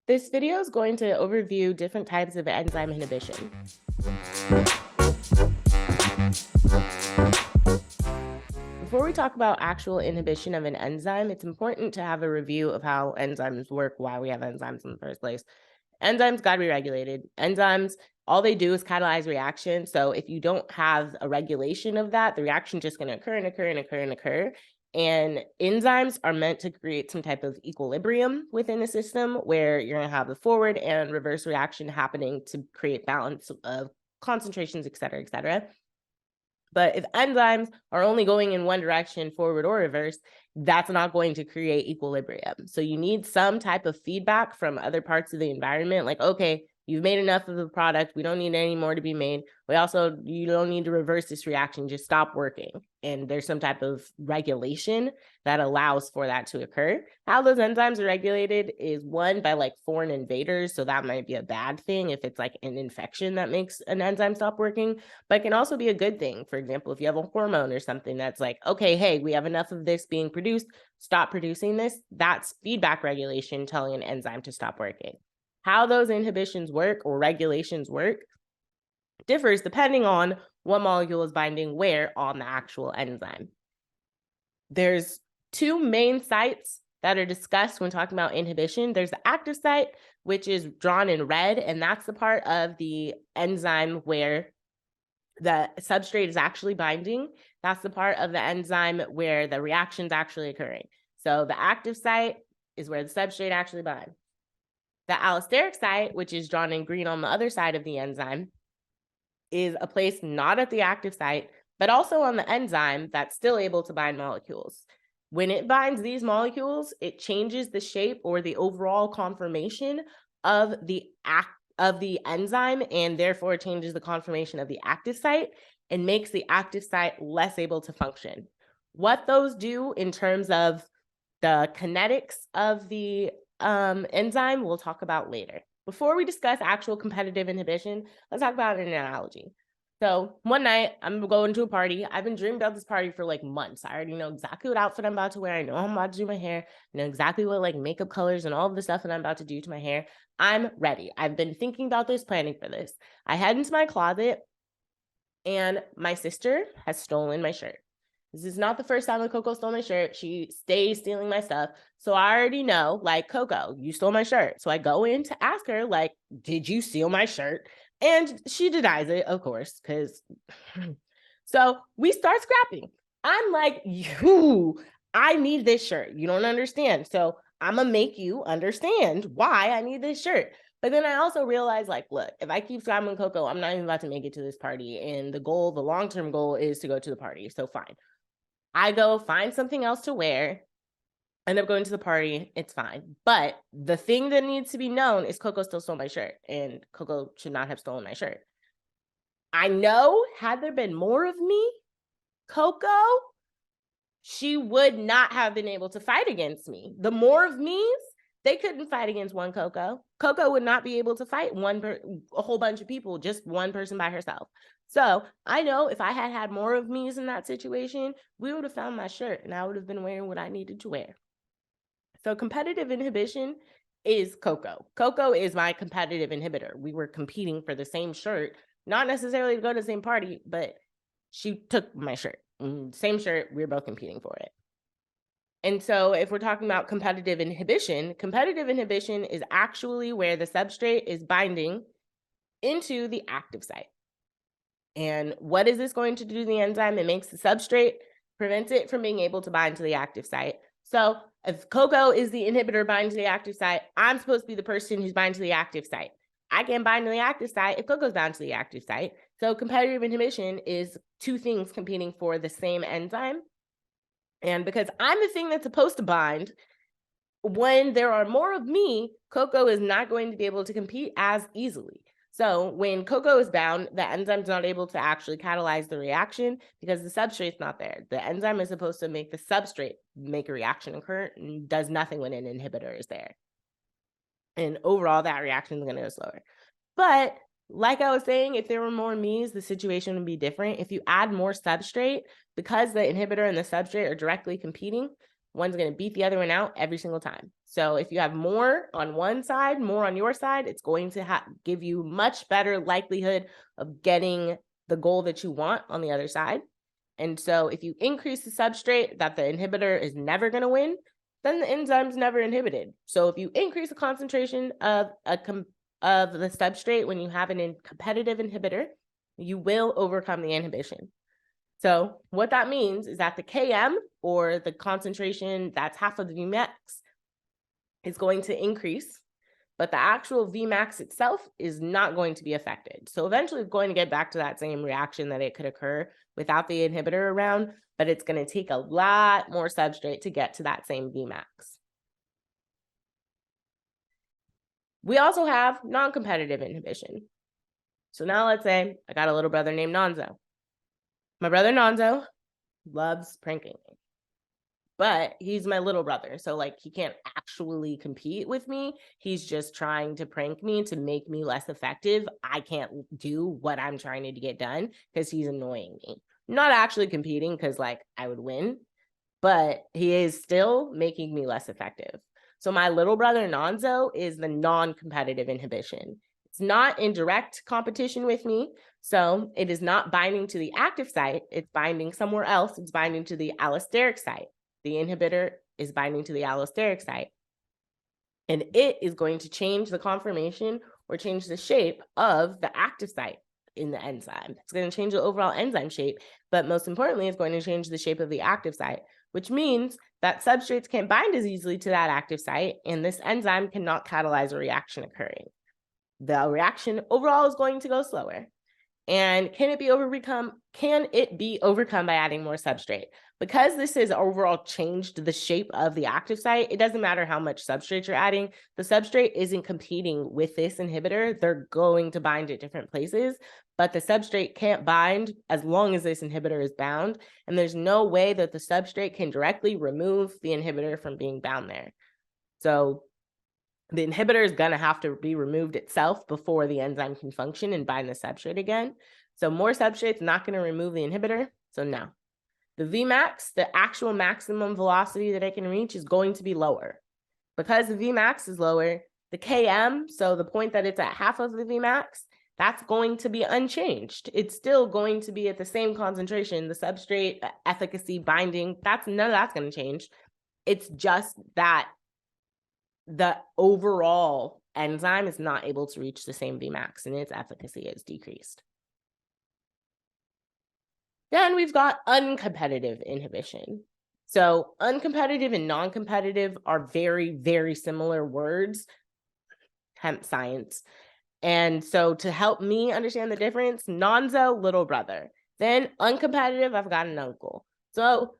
This video is going to overview different types of enzyme inhibition. Before we talk about actual inhibition of an enzyme, it's important to have a review of how enzymes work, why we have enzymes in the first place. Enzymes got to be regulated. Enzymes, all they do is catalyze reaction. So if you don't have a regulation of that, the reaction is just going to occur and occur and occur and occur. And enzymes are meant to create some type of equilibrium within a system where you're going to have the forward and reverse reaction happening to create balance of concentrations, et cetera, et cetera. But if enzymes are only going in one direction, forward or reverse, that's not going to create equilibrium. So you need some type of feedback from other parts of the environment, like, okay, you've made enough of the product. We don't need any more to be made. You don't need to reverse this reaction. Just stop working. And there's some type of regulation that allows for that to occur. How those enzymes are regulated is one, by like foreign invaders. So that might be a bad thing if it's like an infection that makes an enzyme stop working, but it can also be a good thing. For example, if you have a hormone or something that's like, okay, hey, we have enough of this being produced, stop producing this. That's feedback regulation telling an enzyme to stop working. How those inhibitions work or regulations work differs depending on what molecule is binding where on the actual enzyme. There's two main sites that are discussed when talking about inhibition. There's the active site, which is drawn in red, and that's the part of the enzyme where the substrate is actually binding. That's the part of the enzyme where the reaction is actually occurring. So the active site is where the substrate actually binds. The allosteric site, which is drawn in green on the other side of the enzyme, is a place not at the active site, but also on the enzyme that's still able to bind molecules. When it binds these molecules, it changes the shape or the overall conformation of the enzyme, and therefore changes the conformation of the active site and makes the active site less able to function. What those do in terms of the kinetics of the enzyme, we'll talk about later. Before we discuss actual competitive inhibition, let's talk about an analogy. So one night, I'm going to a party. I've been dreaming about this party for like months. I already know exactly what outfit I'm about to wear. I know I'm about to do my hair. I know exactly what like makeup colors and all of the stuff that I'm about to do to my hair. I'm ready. I've been thinking about this, planning for this. I head into my closet, and my sister has stolen my shirt. This is not the first time that Coco stole my shirt. She stays stealing my stuff. So I already know, like, Coco, you stole my shirt. So I go in to ask her, like, did you steal my shirt? And she denies it, of course, because so we start scrapping. I'm like, I need this shirt. You don't understand. So I'm going to make you understand why I need this shirt. But then I also realized, like, look, if I keep scrapping Coco, I'm not even about to make it to this party. And the long-term goal is to go to the party. So fine. I go find something else to wear, end up going to the party, it's fine. But the thing that needs to be known is Coco still stole my shirt, and Coco should not have stolen my shirt. I know, had there been more of me, Coco, she would not have been able to fight against me. The more of me's, they couldn't fight against one Coco. Coco would not be able to fight a whole bunch of people, just one person by herself. So I know if I had had more of me's in that situation, we would have found my shirt and I would have been wearing what I needed to wear. So competitive inhibition is Coco. Coco is my competitive inhibitor. We were competing for the same shirt, not necessarily to go to the same party, but she took my shirt. Same shirt, we were both competing for it. And so if we're talking about competitive inhibition is actually where the substrate is binding into the active site. And what is this going to do to the enzyme? It makes the substrate, prevents it from being able to bind to the active site. So if Coco is the inhibitor binding to the active site, I'm supposed to be the person who's binding to the active site. I can't bind to the active site if Coco's bound to the active site. So competitive inhibition is two things competing for the same enzyme. And because I'm the thing that's supposed to bind, when there are more of me, Coco is not going to be able to compete as easily. So when Coco is bound, the enzyme's not able to actually catalyze the reaction because the substrate's not there. The enzyme is supposed to make the substrate make a reaction occur and does nothing when an inhibitor is there. And overall, that reaction is going to go slower. But like I was saying, if there were more me's, the situation would be different. If you add more substrate, because the inhibitor and the substrate are directly competing, one's going to beat the other one out every single time. So if you have more on one side, more on your side, it's going to give you much better likelihood of getting the goal that you want on the other side. And so if you increase the substrate that the inhibitor is never going to win, then the enzyme's never inhibited. So if you increase the concentration of the substrate when you have an competitive inhibitor, you will overcome the inhibition. So what that means is that the Km, or the concentration that's half of the Vmax, is going to increase, but the actual Vmax itself is not going to be affected. So eventually it's going to get back to that same reaction that it could occur without the inhibitor around, but it's going to take a lot more substrate to get to that same Vmax. We also have non-competitive inhibition. So now let's say I got a little brother named Nonzo. My brother Nonzo loves pranking me, but he's my little brother. So like, he can't actually compete with me. He's just trying to prank me to make me less effective. I can't do what I'm trying to get done because he's annoying me. Not actually competing because like I would win, but he is still making me less effective. So my little brother Nonzo is the non-competitive inhibition. It's not in direct competition with me. So it is not binding to the active site. It's binding somewhere else. It's binding to the allosteric site. The inhibitor is binding to the allosteric site. And it is going to change the conformation or change the shape of the active site in the enzyme. It's going to change the overall enzyme shape, but most importantly, it's going to change the shape of the active site, which means that substrates can't bind as easily to that active site, and this enzyme cannot catalyze a reaction occurring. The reaction overall is going to go slower. And can it be overcome? Can it be overcome by adding more substrate? Because this has overall changed the shape of the active site, it doesn't matter how much substrate you're adding. The substrate isn't competing with this inhibitor. They're going to bind at different places, but the substrate can't bind as long as this inhibitor is bound. And there's no way that the substrate can directly remove the inhibitor from being bound there. So the inhibitor is going to have to be removed itself before the enzyme can function and bind the substrate again. So more substrate's not going to remove the inhibitor. So no. The Vmax, the actual maximum velocity that it can reach, is going to be lower. Because the Vmax is lower, the Km, so the point that it's at half of the Vmax, that's going to be unchanged. It's still going to be at the same concentration. The substrate efficacy binding, none of that's going to change. It's just that the overall enzyme is not able to reach the same Vmax, and its efficacy is decreased. Then we've got uncompetitive inhibition. So uncompetitive and non-competitive are very, very similar words, hemp science. And so to help me understand the difference, Nonzo, little brother. Then uncompetitive, I've got an uncle. So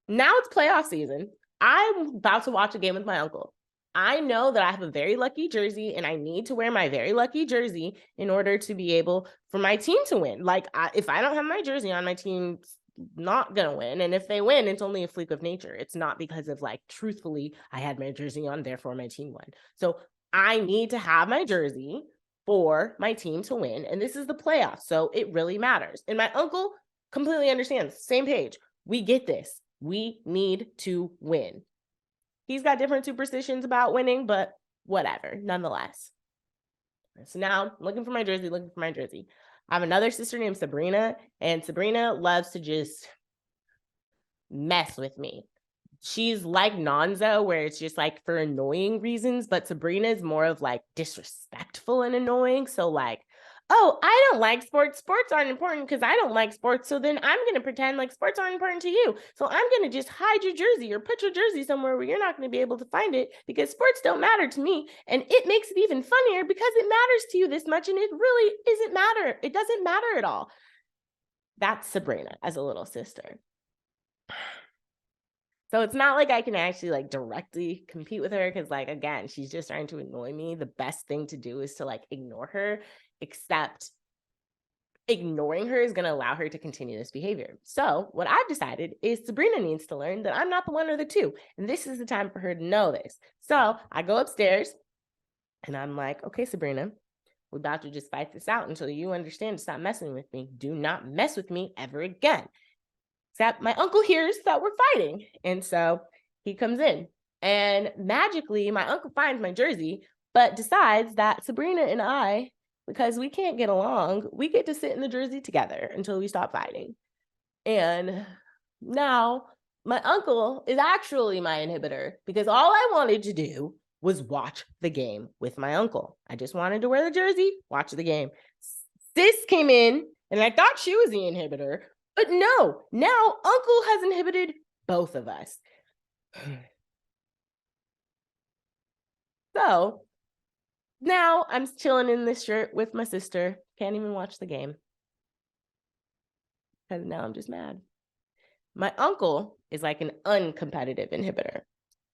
now it's playoff season. I'm about to watch a game with my uncle. I know that I have a very lucky jersey and I need to wear my very lucky jersey in order to be able for my team to win. Like if I don't have my jersey on, my team's not going to win. And if they win, it's only a fluke of nature. It's not because of like, truthfully, I had my jersey on, therefore my team won. So I need to have my jersey for my team to win. And this is the playoffs. So it really matters. And my uncle completely understands, same page. We get this. We need to win. He's got different superstitions about winning, but whatever, nonetheless. So now I'm looking for my jersey. I have another sister named Sabrina, and Sabrina loves to just mess with me. She's like Nonzo, where it's just like for annoying reasons, but Sabrina is more of like disrespectful and annoying. So like, oh, I don't like sports. Sports aren't important because I don't like sports. So then I'm going to pretend like sports aren't important to you. So I'm going to just hide your jersey or put your jersey somewhere where you're not going to be able to find it because sports don't matter to me. And it makes it even funnier because it matters to you this much. And it really isn't matter. It doesn't matter at all. That's Sabrina as a little sister. So it's not like I can actually like directly compete with her because like, again, she's just trying to annoy me. The best thing to do is to like ignore her, except ignoring her is going to allow her to continue this behavior. So what I've decided is Sabrina needs to learn that I'm not the one or the two. And this is the time for her to know this. So I go upstairs and I'm like, okay, Sabrina, we're about to just fight this out until you understand to stop messing with me. Do not mess with me ever again. Except my uncle hears that we're fighting. And so he comes in, and magically my uncle finds my jersey, but decides that Sabrina and I, because we can't get along, we get to sit in the jersey together until we stop fighting. And now my uncle is actually my inhibitor, because all I wanted to do was watch the game with my uncle. I just wanted to wear the jersey, watch the game. Sis came in, and I thought she was the inhibitor, but no, now uncle has inhibited both of us. So now I'm chilling in this shirt with my sister. Can't even watch the game, because now I'm just mad. My uncle is like an uncompetitive inhibitor.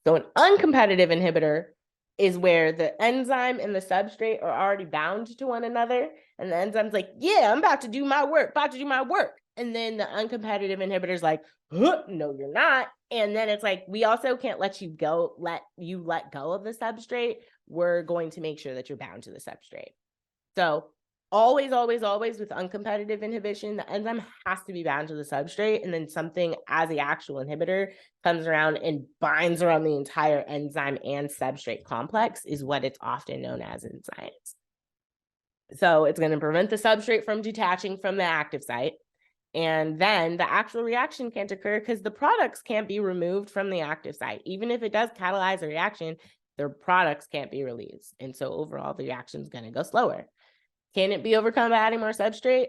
So an uncompetitive inhibitor is where the enzyme and the substrate are already bound to one another. And the enzyme's like, yeah, I'm about to do my work, And then the uncompetitive inhibitor is like, huh, no, you're not. And then it's like, we also can't let you let go of the substrate. We're going to make sure that you're bound to the substrate. So always, always, always with uncompetitive inhibition, the enzyme has to be bound to the substrate, and then something as the actual inhibitor comes around and binds around the entire enzyme and substrate complex is what it's often known as in science. So it's going to prevent the substrate from detaching from the active site. And then the actual reaction can't occur because the products can't be removed from the active site. Even if it does catalyze a reaction, their products can't be released. And so overall, the reaction is going to go slower. Can it be overcome by adding more substrate?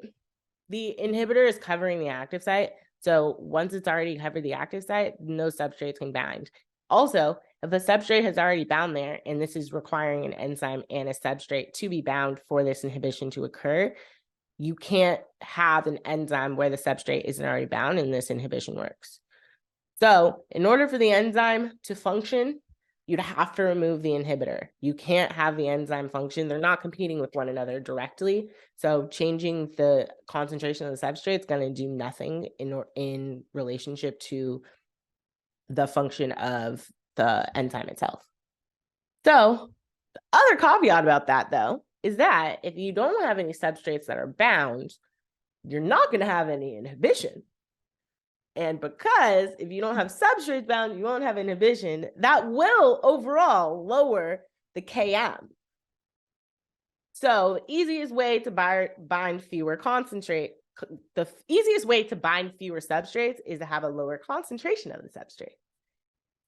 The inhibitor is covering the active site. So once it's already covered the active site, no substrates can bind. Also, if a substrate has already bound there, and this is requiring an enzyme and a substrate to be bound for this inhibition to occur, you can't have an enzyme where the substrate isn't already bound and this inhibition works. So in order for the enzyme to function, you'd have to remove the inhibitor. You can't have the enzyme function. They're not competing with one another directly. So changing the concentration of the substrate is going to do nothing in relationship to the function of the enzyme itself. So the other caveat about that, though, is that if you don't have any substrates that are bound, you're not going to have any inhibition. And because if you don't have substrates bound, you won't have inhibition, that will overall lower the Km. So the easiest way to bind fewer substrates is to have a lower concentration of the substrate.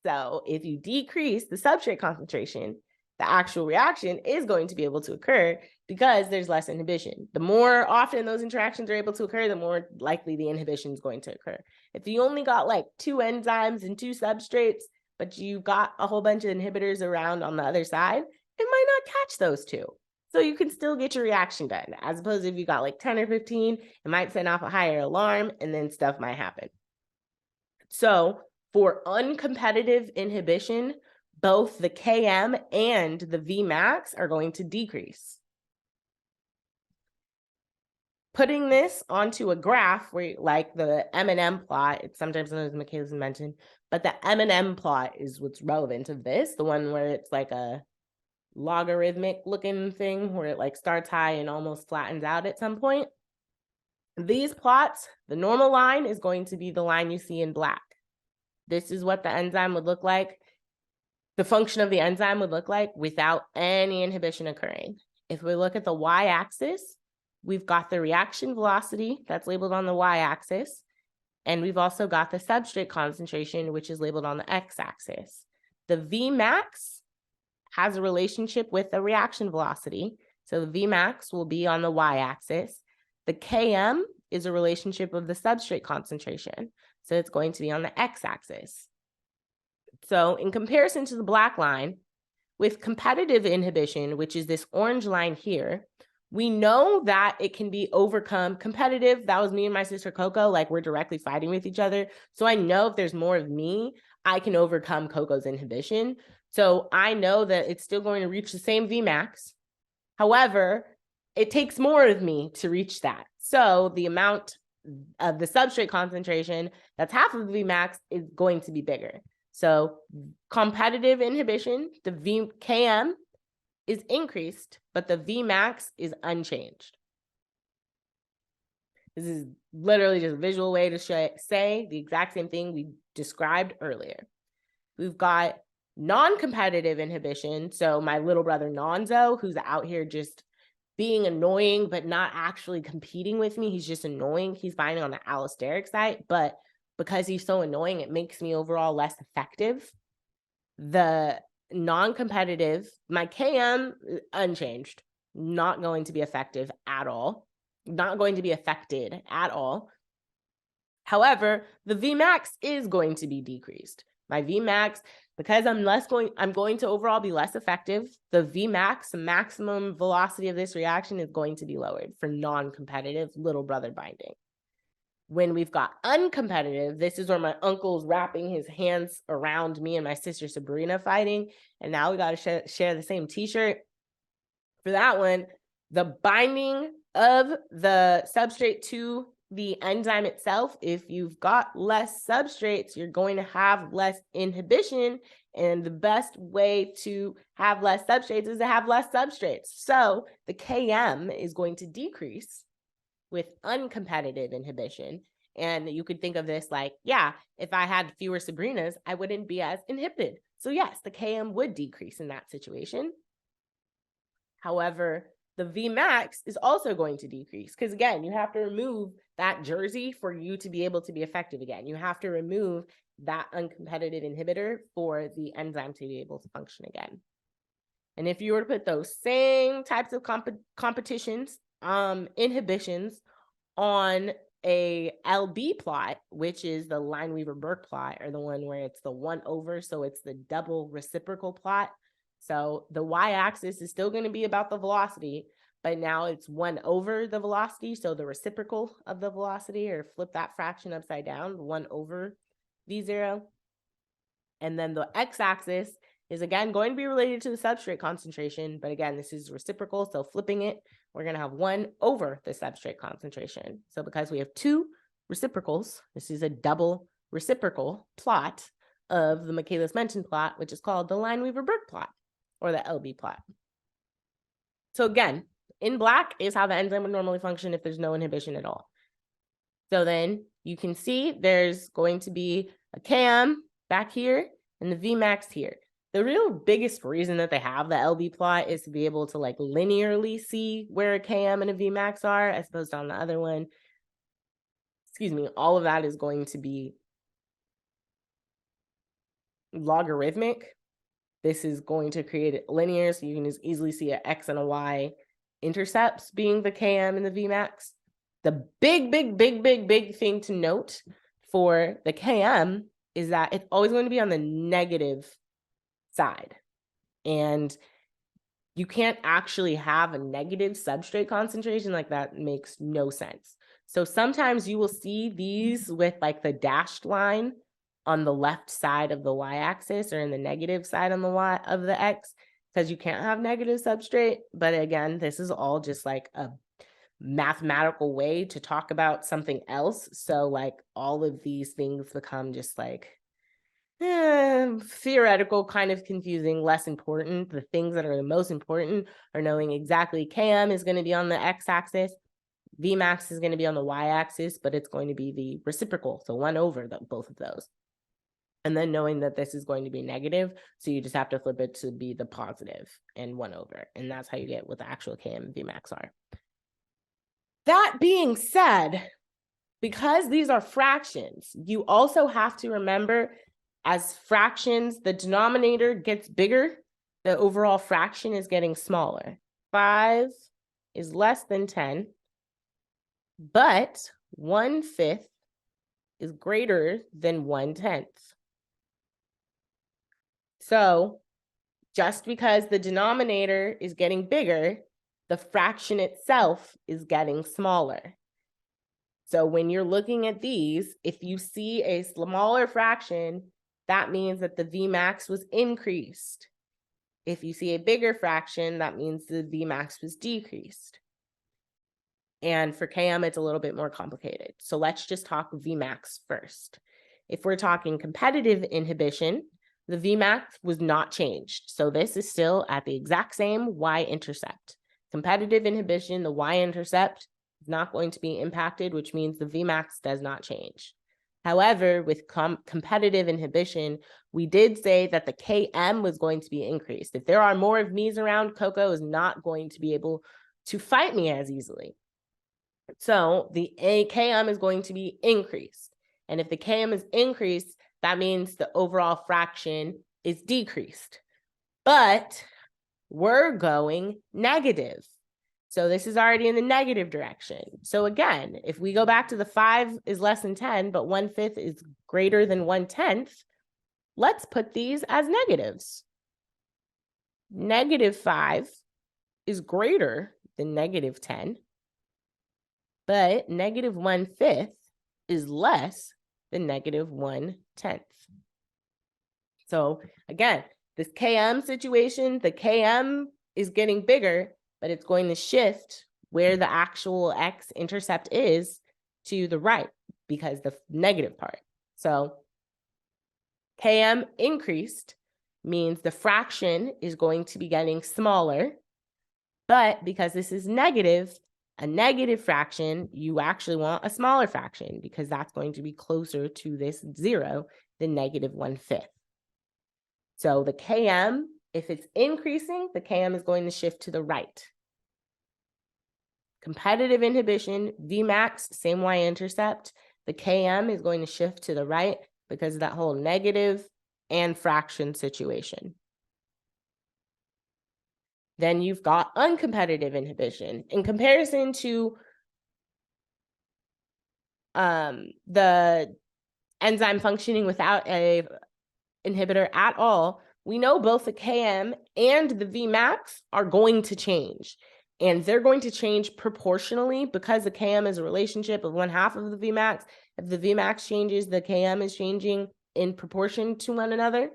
So if you decrease the substrate concentration, the actual reaction is going to be able to occur because there's less inhibition. The more often those interactions are able to occur, the more likely the inhibition is going to occur. If you only got like 2 enzymes and 2 substrates, but you got a whole bunch of inhibitors around on the other side, it might not catch those 2. So you can still get your reaction done. As opposed to if you got like 10 or 15, it might send off a higher alarm and then stuff might happen. So for uncompetitive inhibition, both the Km and the Vmax are going to decrease. Putting this onto a graph where like the M&M plot, it's sometimes known as Michaelis and Menten, but the M&M plot is what's relevant to this, the one where it's like a logarithmic looking thing where it like starts high and almost flattens out at some point. These plots, the normal line is going to be the line you see in black. This is what the enzyme would look like. The function of the enzyme would look like without any inhibition occurring. If we look at the y-axis, we've got the reaction velocity that's labeled on the y-axis, and we've also got the substrate concentration, which is labeled on the x-axis. The Vmax has a relationship with the reaction velocity, so the Vmax will be on the y-axis. The Km is a relationship of the substrate concentration, so it's going to be on the x-axis. So in comparison to the black line, with competitive inhibition, which is this orange line here, we know that it can be overcome. Competitive, that was me and my sister Coco, like we're directly fighting with each other. So I know if there's more of me, I can overcome Coco's inhibition. So I know that it's still going to reach the same Vmax. However, it takes more of me to reach that. So the amount of the substrate concentration that's half of the Vmax is going to be bigger. So competitive inhibition, the Km is increased, but the Vmax is unchanged. This is literally just a visual way to say the exact same thing we described earlier. We've got non-competitive inhibition. So my little brother Nonzo, who's out here just being annoying, but not actually competing with me. He's just annoying. He's binding on the allosteric site, but because he's so annoying, it makes me overall less effective. The non-competitive, my KM unchanged, not going to be effective at all, not going to be affected at all. However, the Vmax is going to be decreased. My Vmax, because I'm going to overall be less effective. The Vmax, the maximum velocity of this reaction, is going to be lowered for non-competitive little brother binding. When we've got uncompetitive, this is where my uncle's wrapping his hands around me and my sister Sabrina fighting. And now we got to share the same t-shirt. For that one, the binding of the substrate to the enzyme itself, if you've got less substrates, you're going to have less inhibition. And the best way to have less substrates is to have less substrates. So the Km is going to decrease with uncompetitive inhibition. And you could think of this like, yeah, if I had fewer Sabrinas, I wouldn't be as inhibited. So yes, the Km would decrease in that situation. However, the Vmax is also going to decrease because, again, you have to remove that jersey for you to be able to be effective again. You have to remove that uncompetitive inhibitor for the enzyme to be able to function again. And if you were to put those same types of inhibitions on a LB plot, which is the Lineweaver Burke plot, or the one where it's the 1/, so it's the double reciprocal plot. So the y-axis is still going to be about the velocity, but now it's 1/, the velocity, so the reciprocal of the velocity, or flip that fraction upside down, 1/v0. And then the x-axis is again going to be related to the substrate concentration, but again, this is reciprocal, so flipping it, we're going to have 1/the substrate concentration. So because we have two reciprocals, this is a double reciprocal plot of the Michaelis-Menten plot, which is called the Lineweaver-Burke plot, or the LB plot. So again, in black is how the enzyme would normally function if there's no inhibition at all. So then you can see there's going to be a Km back here and the Vmax here. The real biggest reason that they have the LB plot is to be able to like linearly see where a Km and a Vmax are, as opposed to on the other one. Excuse me, all of that is going to be logarithmic. This is going to create it linear, so you can just easily see an X and a Y intercepts being the Km and the Vmax. The big thing to note for the Km is that it's always going to be on the negative side. And you can't actually have a negative substrate concentration. Like, that makes no sense. So sometimes you will see these with like the dashed line on the left side of the y-axis, or in the negative side on the y of the x, because you can't have negative substrate. But again, this is all just like a mathematical way to talk about something else. So like all of these things become just like theoretical, kind of confusing, less important. The things that are the most important are knowing exactly Km is going to be on the x-axis, Vmax is going to be on the y-axis, but it's going to be the reciprocal, so 1/, both of those. And then knowing that this is going to be negative, so you just have to flip it to be the positive and 1/, and that's how you get what the actual Km and Vmax are. That being said, because these are fractions, you also have to remember, as fractions, the denominator gets bigger, the overall fraction is getting smaller. 5 is less than 10, but 1/5 is greater than 1/10. So just because the denominator is getting bigger, the fraction itself is getting smaller. So when you're looking at these, if you see a smaller fraction, that means that the Vmax was increased. If you see a bigger fraction, that means the Vmax was decreased. And for Km, it's a little bit more complicated. So let's just talk Vmax first. If we're talking competitive inhibition, the Vmax was not changed. So this is still at the exact same y-intercept. Competitive inhibition, the y-intercept is not going to be impacted, which means the Vmax does not change. However, with competitive inhibition, we did say that the Km was going to be increased. If there are more of me's around, cocoa is not going to be able to fight me as easily. So the Km is going to be increased. And if the Km is increased, that means the overall fraction is decreased. But we're going negative. So this is already in the negative direction. So again, if we go back to the 5 is less than 10, but 1/5 is greater than 1/10, let's put these as negatives. -5 is greater than -10, but -1/5 is less than -1/10. So again, this Km situation, the Km is getting bigger, but it's going to shift where the actual x-intercept is to the right because the negative part. So Km increased means the fraction is going to be getting smaller, but because this is negative, a negative fraction, you actually want a smaller fraction because that's going to be closer to this 0 than -1/5. So the Km, if it's increasing, the Km is going to shift to the right. Competitive inhibition, Vmax, same y-intercept. The Km is going to shift to the right because of that whole negative and fraction situation. Then you've got uncompetitive inhibition. In comparison to the enzyme functioning without a inhibitor at all, we know both the Km and the Vmax are going to change. And they're going to change proportionally because the Km is a relationship of 1/2 of the Vmax. If the Vmax changes, the Km is changing in proportion to one another.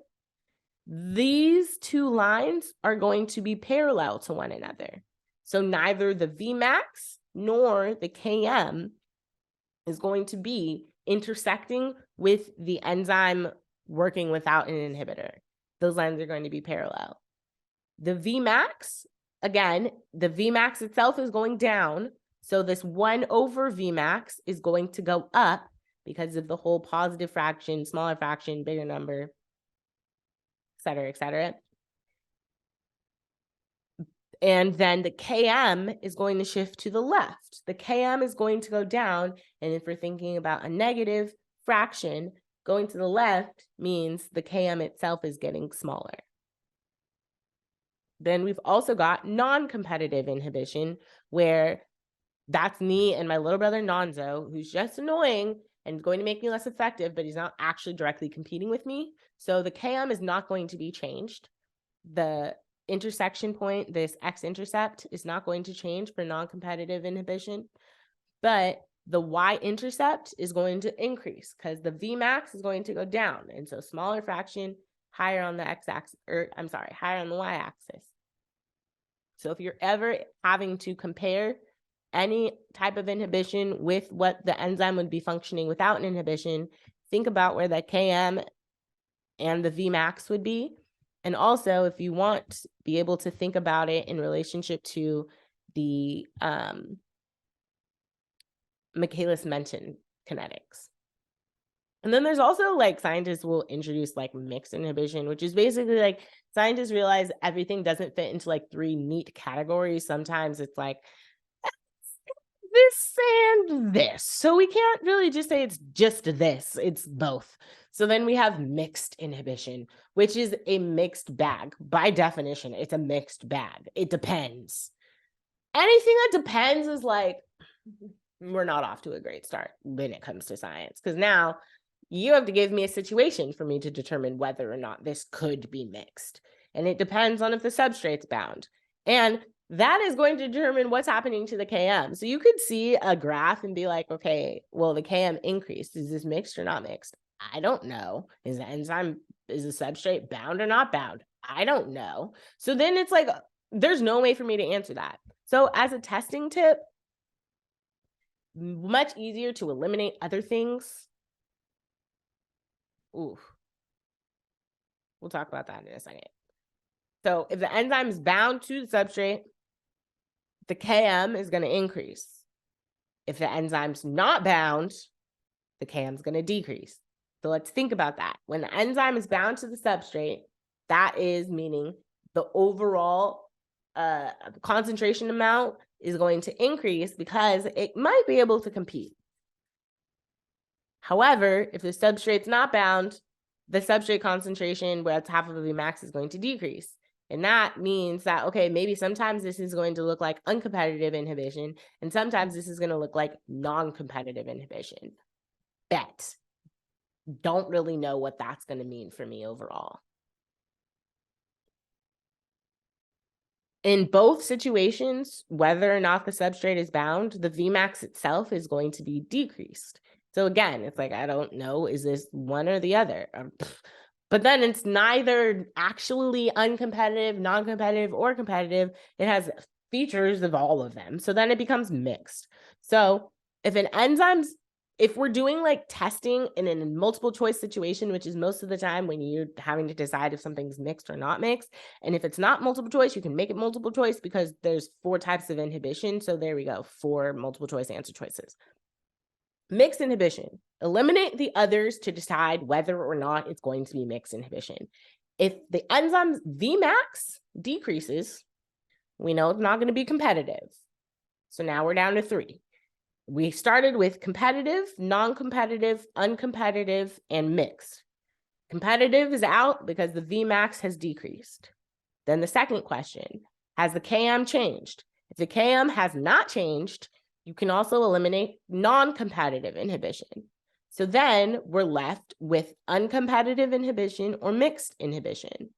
These two lines are going to be parallel to one another. So neither the Vmax nor the Km is going to be intersecting with the enzyme working without an inhibitor. Those lines are going to be parallel. The Vmax, again, the Vmax itself is going down. So this 1/, Vmax is going to go up because of the whole positive fraction, smaller fraction, bigger number, et cetera, et cetera. And then the Km is going to shift to the left. The Km is going to go down. And if we're thinking about a negative fraction, going to the left means the Km itself is getting smaller. Then we've also got non-competitive inhibition, where that's me and my little brother Nonzo, who's just annoying and going to make me less effective, but he's not actually directly competing with me. So the Km is not going to be changed. The intersection point, this x-intercept, is not going to change for non-competitive inhibition, but the y-intercept is going to increase because the Vmax is going to go down. And so smaller fraction, higher on the x-axis, or I'm sorry, higher on the y-axis. So if you're ever having to compare any type of inhibition with what the enzyme would be functioning without an inhibition, think about where the Km and the Vmax would be. And also, if you want to be able to think about it in relationship to the Michaelis Menten kinetics. And then there's also like scientists will introduce like mixed inhibition, which is basically like scientists realize everything doesn't fit into like 3 neat categories. Sometimes it's like this and this. So we can't really just say it's just this, it's both. So then we have mixed inhibition, which is a mixed bag. By definition, it's a mixed bag. It depends. Anything that depends is like, we're not off to a great start when it comes to science, because now you have to give me a situation for me to determine whether or not this could be mixed. And it depends on if the substrate's bound. And that is going to determine what's happening to the Km. So you could see a graph and be like, okay, well, the Km increased. Is this mixed or not mixed? I don't know. Is the substrate bound or not bound? I don't know. So then it's like, there's no way for me to answer that. So as a testing tip, much easier to eliminate other things. Oof. We'll talk about that in a second. So if the enzyme is bound to the substrate, the Km is going to increase. If the enzyme's not bound, the Km is going to decrease. So let's think about that. When the enzyme is bound to the substrate, that is meaning the overall concentration amount is going to increase because it might be able to compete. However, if the substrate's not bound, the substrate concentration, where it's half of the Vmax, is going to decrease. And that means that, okay, maybe sometimes this is going to look like uncompetitive inhibition, and sometimes this is going to look like non-competitive inhibition. Bet. Don't really know what that's going to mean for me overall. In both situations, whether or not the substrate is bound, the Vmax itself is going to be decreased. So again, it's like, I don't know, is this one or the other? But then it's neither actually uncompetitive, non-competitive, or competitive. It has features of all of them. So then it becomes mixed. So if we're doing like testing in a multiple choice situation, which is most of the time when you're having to decide if something's mixed or not mixed, and if it's not multiple choice, you can make it multiple choice because there's 4 types of inhibition. So there we go, 4 multiple choice answer choices. Mixed inhibition, eliminate the others to decide whether or not it's going to be mixed inhibition. If the enzyme's Vmax decreases, we know it's not going to be competitive. So now we're down to 3. We started with competitive, non-competitive, uncompetitive, and mixed. Competitive is out because the Vmax has decreased. Then the second question, has the Km changed? If the Km has not changed, you can also eliminate non-competitive inhibition. So then we're left with uncompetitive inhibition or mixed inhibition.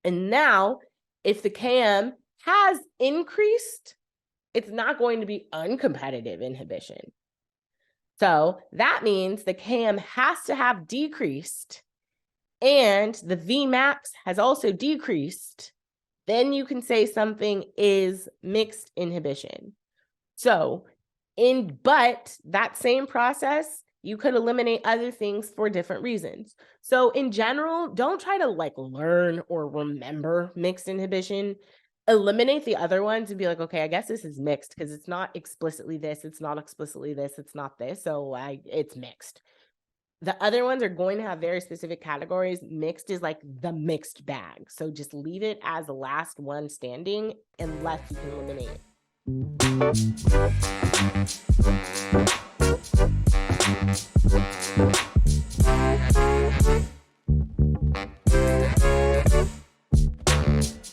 And now, if the Km has increased, it's not going to be uncompetitive inhibition. So that means the Km has to have decreased and the Vmax has also decreased. Then you can say something is mixed inhibition. So but that same process, you could eliminate other things for different reasons. So in general, don't try to like learn or remember mixed inhibition. Eliminate the other ones and be like, okay, I guess this is mixed because it's not explicitly this, it's not explicitly this, it's not this, so it's mixed. The other ones are going to have very specific categories. Mixed is like the mixed bag. So just leave it as the last one standing unless you can eliminate it.